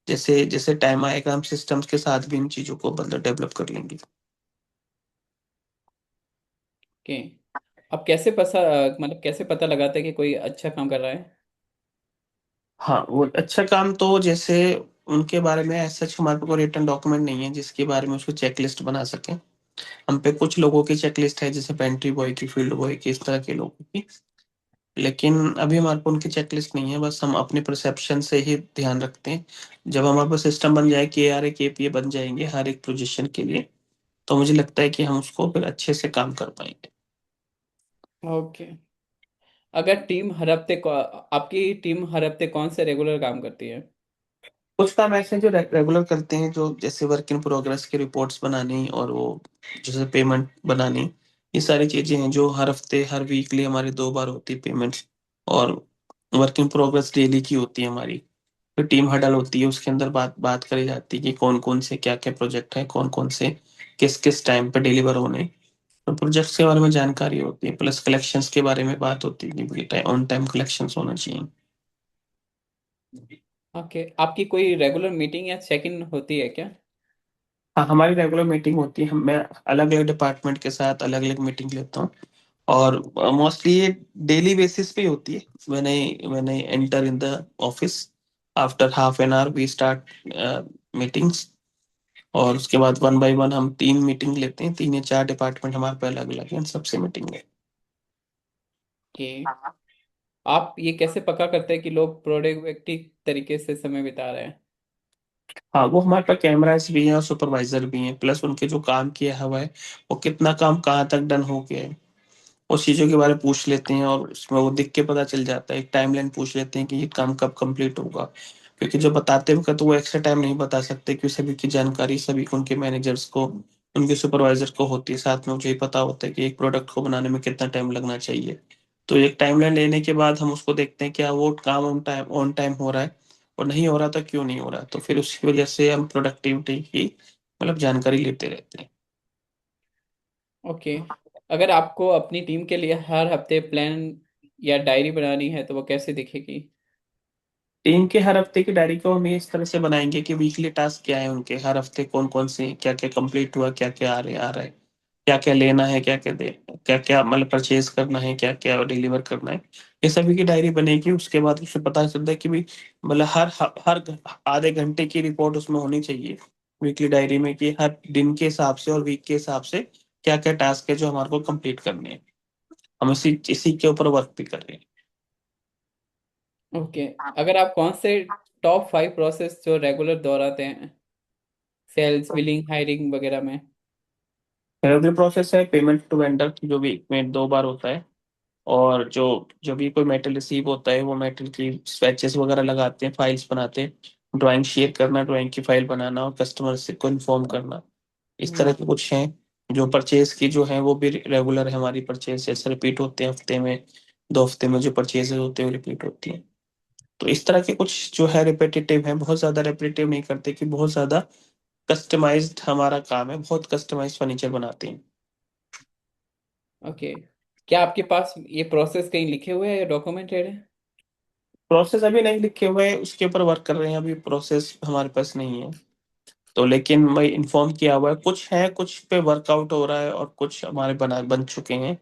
जैसे जैसे टाइम आएगा हम सिस्टम्स के साथ भी इन चीजों को मतलब डेवलप कर लेंगे।
ओके, आप कैसे मतलब कैसे पता लगाते हैं कि कोई अच्छा काम कर रहा है?
हाँ, वो अच्छा काम तो जैसे उनके बारे में ऐसा हमारे पास कोई रिटर्न डॉक्यूमेंट नहीं है जिसके बारे में उसको चेकलिस्ट बना सके। हम पे कुछ लोगों की चेकलिस्ट है, जैसे पेंट्री बॉय की, फील्ड बॉय की, इस तरह के लोगों की। लेकिन अभी हमारे पास उनकी चेकलिस्ट नहीं है, बस हम अपने परसेप्शन से ही ध्यान रखते हैं। जब हमारे पास सिस्टम बन जाए, के आर ए केपीए बन जाएंगे हर एक पोजीशन के लिए, तो मुझे लगता है कि हम उसको फिर अच्छे से काम कर पाएंगे।
ओके। अगर टीम हर हफ्ते आपकी टीम हर हफ्ते कौन से रेगुलर काम करती है?
कुछ काम ऐसे हैं जो रेगुलर करते हैं, जो जैसे वर्क इन प्रोग्रेस की रिपोर्ट्स बनानी, और वो जैसे पेमेंट बनानी, ये सारी चीजें हैं जो हर हफ्ते हर वीकली हमारी 2 बार होती है पेमेंट्स। और वर्क इन प्रोग्रेस डेली की होती है हमारी। फिर टीम हडल होती है, उसके अंदर बात बात करी जाती है कि कौन कौन से क्या क्या प्रोजेक्ट है, कौन कौन से किस किस टाइम पे डिलीवर होने। तो प्रोजेक्ट्स के बारे में जानकारी होती है, प्लस कलेक्शंस के बारे में बात होती है कि ऑन टाइम कलेक्शंस होना चाहिए।
ओके, आपकी कोई रेगुलर मीटिंग या चेक इन होती है क्या?
हाँ, हमारी रेगुलर मीटिंग होती है। मैं अलग अलग डिपार्टमेंट के साथ अलग अलग मीटिंग लेता हूँ, और मोस्टली ये डेली बेसिस पे होती है। When I enter in the office, after half an hour we start meetings. और उसके बाद वन बाय वन हम 3 मीटिंग लेते हैं, 3 या 4 डिपार्टमेंट हमारे पे अलग अलग हैं, सबसे मीटिंग है।
कि आप ये कैसे पक्का करते हैं कि लोग प्रोडक्टिव तरीके से समय बिता रहे हैं?
हाँ, वो हमारे पास कैमरास भी हैं और सुपरवाइजर भी हैं, प्लस उनके जो काम किया हुआ है, वो कितना काम कहाँ तक डन हो गया है, उस चीजों के बारे में पूछ लेते हैं। और उसमें वो दिख के पता चल जाता है, एक टाइमलाइन पूछ लेते हैं कि ये काम कब कंप्लीट होगा। क्योंकि जो बताते वक्त तो वो एक्स्ट्रा टाइम नहीं बता सकते, क्योंकि सभी की जानकारी सभी को, उनके मैनेजर्स को, उनके सुपरवाइजर को होती है। साथ में मुझे ही पता होता है कि एक प्रोडक्ट को बनाने में कितना टाइम लगना चाहिए। तो एक टाइमलाइन लेने के बाद हम उसको देखते हैं क्या वो काम ऑन टाइम हो रहा है, और नहीं हो रहा तो क्यों नहीं हो रहा। तो फिर उसकी वजह से हम प्रोडक्टिविटी की मतलब जानकारी लेते रहते हैं।
ओके। अगर आपको अपनी टीम के लिए हर हफ्ते प्लान या डायरी बनानी है तो वो कैसे दिखेगी?
टीम के हर हफ्ते की डायरी को हम ये इस तरह से बनाएंगे कि वीकली टास्क क्या है उनके, हर हफ्ते कौन कौन से क्या क्या कंप्लीट हुआ, क्या क्या आ रहा है, क्या क्या लेना है, क्या क्या दे, क्या क्या मतलब परचेज करना है, क्या क्या डिलीवर करना है। ये सभी की डायरी बनेगी। उसके बाद उसमें पता चलता है कि भाई मतलब हर आधे घंटे की रिपोर्ट उसमें होनी चाहिए वीकली डायरी में, कि हर दिन के हिसाब से और वीक के हिसाब से क्या क्या टास्क है जो हमारे को कंप्लीट करने हैं। हम इसी इसी के ऊपर वर्क भी कर रहे हैं।
ओके। अगर आप कौन से टॉप 5 प्रोसेस जो रेगुलर दोहराते हैं सेल्स, बिलिंग, हायरिंग वगैरह में?
रेगुलर प्रोसेस है पेमेंट टू वेंडर, जो वीक में 2 बार होता है। और जो जो भी कोई मेटल रिसीव होता है, वो मेटल की स्वेचेस वगैरह लगाते हैं, फाइल्स बनाते हैं, ड्राइंग शेयर करना, ड्राइंग की फाइल बनाना, और कस्टमर से को इन्फॉर्म करना। इस तरह के कुछ हैं। जो परचेज की जो है वो भी रेगुलर है, हमारी परचेज जैसे रिपीट होते हैं हफ्ते में, 2 हफ्ते में जो परचेज होते हैं वो रिपीट होती हैं। तो इस तरह के कुछ जो है रिपीटेटिव है, बहुत ज्यादा रिपीटेटिव नहीं करते, कि बहुत ज्यादा कस्टमाइज्ड हमारा काम है, बहुत कस्टमाइज्ड फर्नीचर बनाते हैं।
ओके। क्या आपके पास ये प्रोसेस कहीं लिखे हुए हैं या डॉक्यूमेंटेड है?
प्रोसेस अभी नहीं लिखे हुए हैं, उसके ऊपर वर्क कर रहे हैं, अभी प्रोसेस हमारे पास नहीं है। तो लेकिन मैं इन्फॉर्म किया हुआ है, कुछ है, कुछ पे वर्कआउट हो रहा है, और कुछ हमारे बन चुके हैं।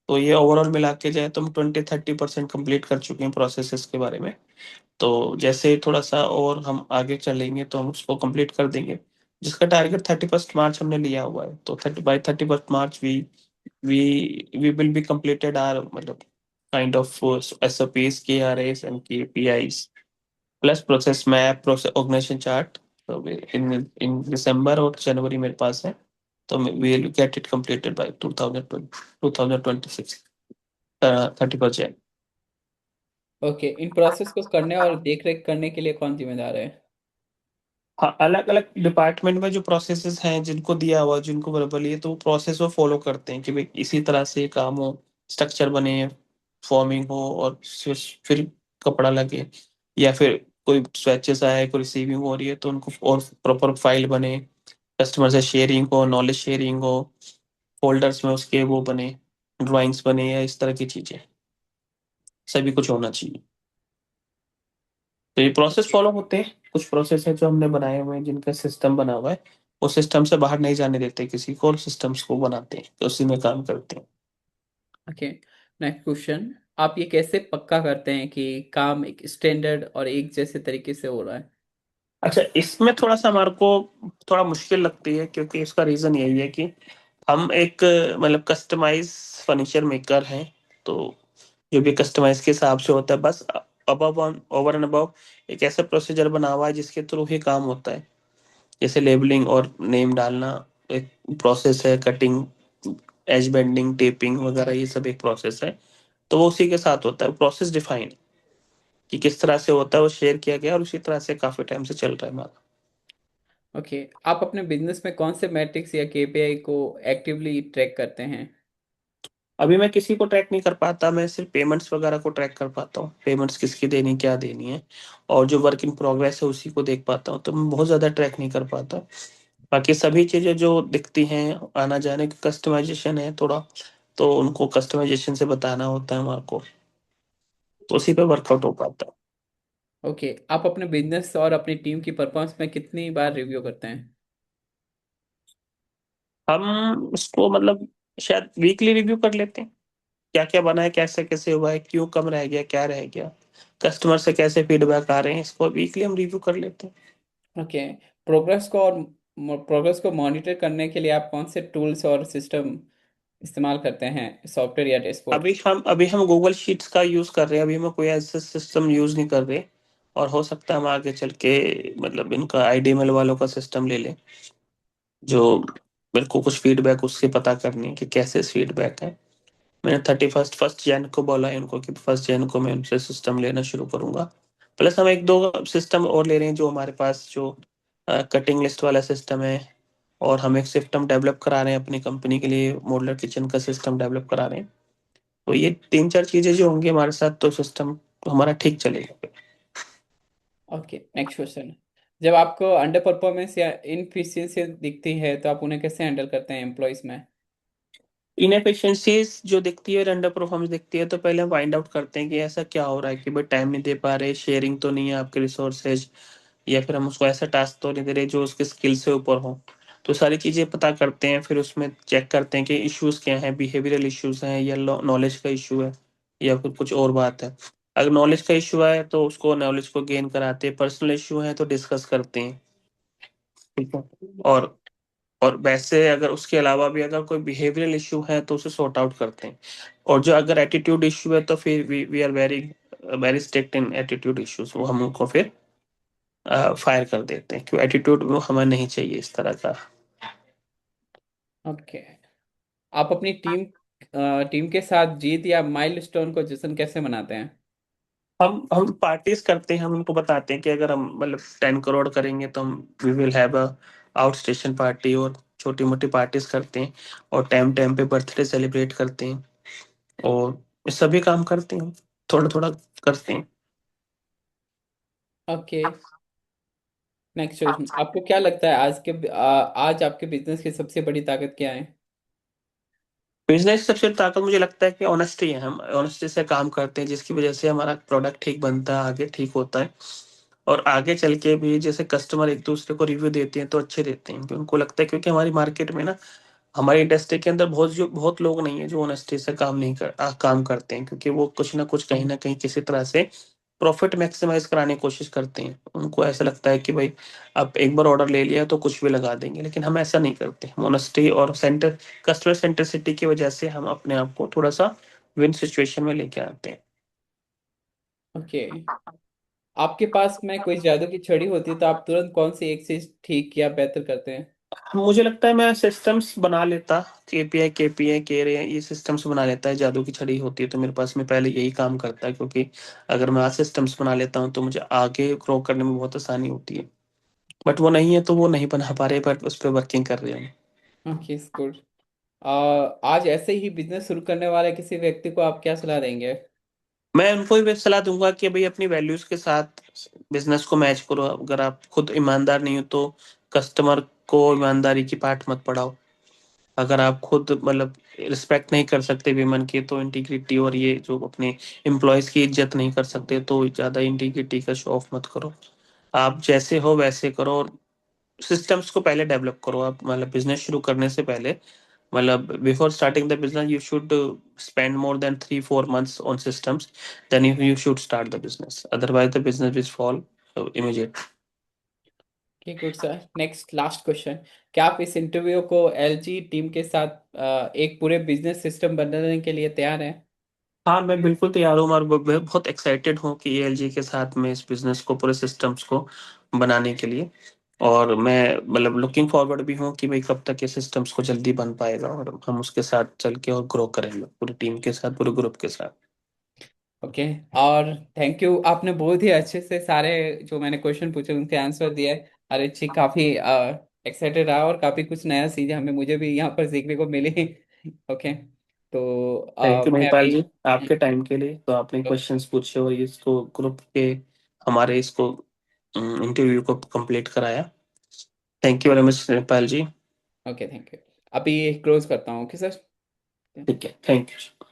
तो ये ओवरऑल मिला के जाए तो हम 20-30% कंप्लीट कर चुके हैं प्रोसेसेस के बारे में। तो जैसे थोड़ा सा और हम आगे चलेंगे तो हम उसको कंप्लीट कर देंगे, जिसका टारगेट 31 मार्च हमने लिया हुआ है। तो 31 मार्च we we will be completed are मतलब काइंड ऑफ SOPs, KRAs एंड KPIs, plus process map, process organisation chart. तो इन इन दिसंबर और जनवरी मेरे पास है। तो we will get it completed by 2026 31
okay. इन प्रोसेस को करने और देख रेख करने के लिए कौन जिम्मेदार है?
हाँ, अलग अलग डिपार्टमेंट में जो प्रोसेसेस हैं जिनको दिया हुआ, जिनको बराबर लिए, तो वो प्रोसेस वो फॉलो करते हैं कि भाई इसी तरह से काम हो, स्ट्रक्चर बने, फॉर्मिंग हो, और फिर कपड़ा लगे, या फिर कोई स्वेचेस आए, कोई रिसीविंग हो रही है तो उनको और प्रॉपर फाइल बने, कस्टमर से शेयरिंग हो, नॉलेज शेयरिंग हो, फोल्डर्स में उसके वो बने, ड्राइंग्स बने, या इस तरह की चीजें, सभी कुछ होना चाहिए। तो ये प्रोसेस
ओके।
फॉलो होते हैं। कुछ प्रोसेस है जो हमने बनाए हुए हैं, जिनका सिस्टम बना हुआ है, वो सिस्टम से बाहर नहीं जाने देते किसी को, और सिस्टम्स को बनाते हैं तो उसी में काम करते हैं।
ओके। Next question. आप ये कैसे पक्का करते हैं कि काम एक स्टैंडर्ड और एक जैसे तरीके से हो रहा है?
अच्छा, इसमें थोड़ा सा हमारे को थोड़ा मुश्किल लगती है, क्योंकि इसका रीजन यही है कि हम एक मतलब कस्टमाइज फर्नीचर मेकर हैं। तो जो भी कस्टमाइज के हिसाब से होता है, बस अबव ओवर एंड अबव एक ऐसा प्रोसीजर बना हुआ है जिसके थ्रू ही काम होता है। जैसे लेबलिंग और नेम डालना एक प्रोसेस है, कटिंग, एज बेंडिंग, टेपिंग वगैरह ये सब एक प्रोसेस है। तो वो उसी के साथ होता है, प्रोसेस डिफाइन कि किस तरह से होता है वो शेयर किया गया, और उसी तरह से काफी टाइम से चल रहा है हमारा।
ओके, आप अपने बिजनेस में कौन से मैट्रिक्स या केपीआई को एक्टिवली ट्रैक करते हैं?
अभी मैं किसी को ट्रैक नहीं कर पाता, मैं सिर्फ पेमेंट्स वगैरह को ट्रैक कर पाता हूँ, पेमेंट्स किसकी देनी क्या देनी है, और जो वर्क इन प्रोग्रेस है उसी को देख पाता हूँ। तो मैं बहुत ज्यादा ट्रैक नहीं कर पाता। बाकी सभी चीजें जो दिखती हैं, आना जाने की कस्टमाइजेशन है थोड़ा, तो उनको कस्टमाइजेशन से बताना होता है हमारे को, तो उसी पे वर्कआउट हो पाता है।
ओके, आप अपने बिजनेस और अपनी टीम की परफॉर्मेंस में कितनी बार रिव्यू करते हैं?
हम इसको मतलब शायद वीकली रिव्यू कर लेते हैं, क्या क्या बना है, कैसे कैसे हुआ है, क्यों कम रह गया, क्या रह गया, कस्टमर से कैसे फीडबैक आ रहे हैं, इसको वीकली हम रिव्यू कर लेते हैं।
ओके, प्रोग्रेस को और प्रोग्रेस को मॉनिटर करने के लिए आप कौन से टूल्स और सिस्टम इस्तेमाल करते हैं, सॉफ्टवेयर या डैशबोर्ड?
अभी हम गूगल शीट्स का यूज कर रहे हैं, अभी हम कोई ऐसा सिस्टम यूज नहीं कर रहे। और हो सकता है हम आगे चल के मतलब इनका आईडीएमएल वालों का सिस्टम ले लें, जो मेरे को कुछ फीडबैक उससे पता करनी है कि कैसे फीडबैक है। मैंने 31 जैन को बोला है उनको कि 1 जैन को मैं उनसे सिस्टम लेना शुरू करूंगा। प्लस हम एक दो सिस्टम और ले रहे हैं, जो हमारे पास जो कटिंग लिस्ट वाला सिस्टम है, और हम एक सिस्टम डेवलप करा रहे हैं अपनी कंपनी के लिए, मॉडुलर किचन का सिस्टम डेवलप करा रहे हैं। तो ये तीन चार चीजें जो होंगी हमारे साथ, तो सिस्टम हमारा ठीक चलेगा।
Okay, next question. जब आपको अंडर परफॉर्मेंस या इनफिशियंसी दिखती है तो आप उन्हें कैसे हैंडल करते हैं एम्प्लॉयज में?
इनएफिशिएंसीज जो दिखती है और अंडर परफॉर्मेंस दिखती है, तो पहले हम फाइंड आउट करते हैं कि ऐसा क्या हो रहा है, कि भाई टाइम नहीं दे पा रहे, शेयरिंग तो नहीं है आपके रिसोर्सेज, या फिर हम उसको ऐसा टास्क तो नहीं दे रहे जो उसके स्किल से ऊपर हो। तो सारी चीजें पता करते हैं, फिर उसमें चेक करते हैं कि इश्यूज क्या हैं, बिहेवियरल इश्यूज हैं या नॉलेज का इशू है, या फिर कुछ और बात है। अगर नॉलेज का इशू है तो उसको नॉलेज को गेन कराते हैं, पर्सनल इशू है तो डिस्कस करते हैं। ठीक है। और और वैसे अगर उसके अलावा भी अगर कोई बिहेवियरल इशू है तो उसे सॉर्ट आउट करते हैं। और जो अगर एटीट्यूड इशू है तो फिर we are very very strict in attitude issues, वो हम उनको फिर फायर कर देते हैं, क्योंकि एटीट्यूड वो हमें नहीं चाहिए इस तरह का।
ओके, आप अपनी टीम के साथ जीत या माइलस्टोन को जश्न कैसे मनाते हैं?
हम पार्टीज करते हैं, हम उनको बताते हैं कि अगर हम मतलब 10 करोड़ करेंगे तो हम we will have a outstation party, और छोटी मोटी पार्टीज करते हैं, और टाइम टाइम पे बर्थडे सेलिब्रेट करते हैं, और ये सभी काम करते हैं, थोड़ा थोड़ा करते हैं।
Okay, next question. आपको क्या लगता है आज आपके बिजनेस की सबसे बड़ी ताकत क्या है?
बिजनेस की सबसे ताकत मुझे लगता है कि ऑनेस्टी है, हम ऑनेस्टी से काम करते हैं, जिसकी वजह से हमारा प्रोडक्ट ठीक बनता है, आगे ठीक होता है। और आगे चल के भी जैसे कस्टमर एक दूसरे को रिव्यू देते हैं तो अच्छे देते हैं, क्योंकि उनको लगता है, क्योंकि हमारी मार्केट में ना, हमारी इंडस्ट्री के अंदर बहुत लोग नहीं है जो ऑनेस्टी से काम नहीं काम करते हैं, क्योंकि वो कुछ ना कहीं किसी तरह से प्रॉफिट मैक्सिमाइज कराने की कोशिश करते हैं। उनको ऐसा लगता है कि भाई अब एक बार ऑर्डर ले लिया तो कुछ भी लगा देंगे, लेकिन हम ऐसा नहीं करते। हम ऑनेस्टी और कस्टमर सेंट्रिसिटी की वजह से हम अपने आप को थोड़ा सा विन सिचुएशन में लेके आते हैं।
ओके, आपके पास में कोई जादू की छड़ी होती तो आप तुरंत कौन सी एक चीज ठीक या बेहतर करते हैं?
मुझे लगता है मैं सिस्टम्स बना लेता, केपीआई के रहे ये सिस्टम्स बना लेता है। जादू की छड़ी होती है तो मेरे पास में पहले यही काम करता है, क्योंकि अगर मैं आज सिस्टम्स बना लेता हूँ तो मुझे आगे ग्रो करने में बहुत आसानी होती है। बट वो नहीं है तो वो नहीं बना पा रहे, बट उस पर वर्किंग कर रहे हैं।
Okay, good. आज ऐसे ही बिजनेस शुरू करने वाले किसी व्यक्ति को आप क्या सलाह देंगे?
मैं उनको भी सलाह दूंगा कि भाई अपनी वैल्यूज के साथ बिजनेस को मैच करो। अगर आप खुद ईमानदार नहीं हो तो कस्टमर को ईमानदारी की पाठ मत पढ़ाओ। अगर आप खुद मतलब रिस्पेक्ट नहीं कर सकते विमन की, तो इंटीग्रिटी और ये जो अपने एम्प्लॉयज की इज्जत नहीं कर सकते, तो ज्यादा इंटीग्रिटी का शो ऑफ मत करो। आप जैसे हो वैसे करो, और सिस्टम्स को पहले डेवलप करो। आप मतलब बिजनेस शुरू करने से पहले मतलब before starting the business you should spend more than 3-4 months on systems, then you should start the business, otherwise the business will fall immediately.
Okay good sir, next last question. क्या आप इस interview को LG team के साथ एक पूरे business system बनाने के लिए तैयार हैं?
हाँ, मैं बिल्कुल तैयार हूँ और बहुत एक्साइटेड हूँ कि एएलजी के साथ में इस बिजनेस को, पूरे सिस्टम्स को बनाने के लिए। और मैं मतलब लुकिंग फॉरवर्ड भी हूँ कि भाई कब तक ये सिस्टम्स को जल्दी बन पाएगा और हम उसके साथ चल के और ग्रो करेंगे पूरी टीम के साथ, पूरे ग्रुप के साथ।
ओके। और थैंक यू, आपने बहुत ही अच्छे से सारे जो मैंने क्वेश्चन पूछे उनके आंसर दिए। अरे जी, काफी एक्साइटेड रहा और काफी कुछ नया चीजें हमें मुझे भी यहाँ पर सीखने को मिली। ओके। तो
थैंक यू
मैं अभी
महिपाल जी आपके टाइम के लिए, तो आपने क्वेश्चंस पूछे और इसको ग्रुप के हमारे इसको इंटरव्यू को कंप्लीट कराया। Thank you very much Mahipal ji.
Okay, thank you. अभी क्लोज करता हूँ, ओके सर।
ठीक है, थैंक यू।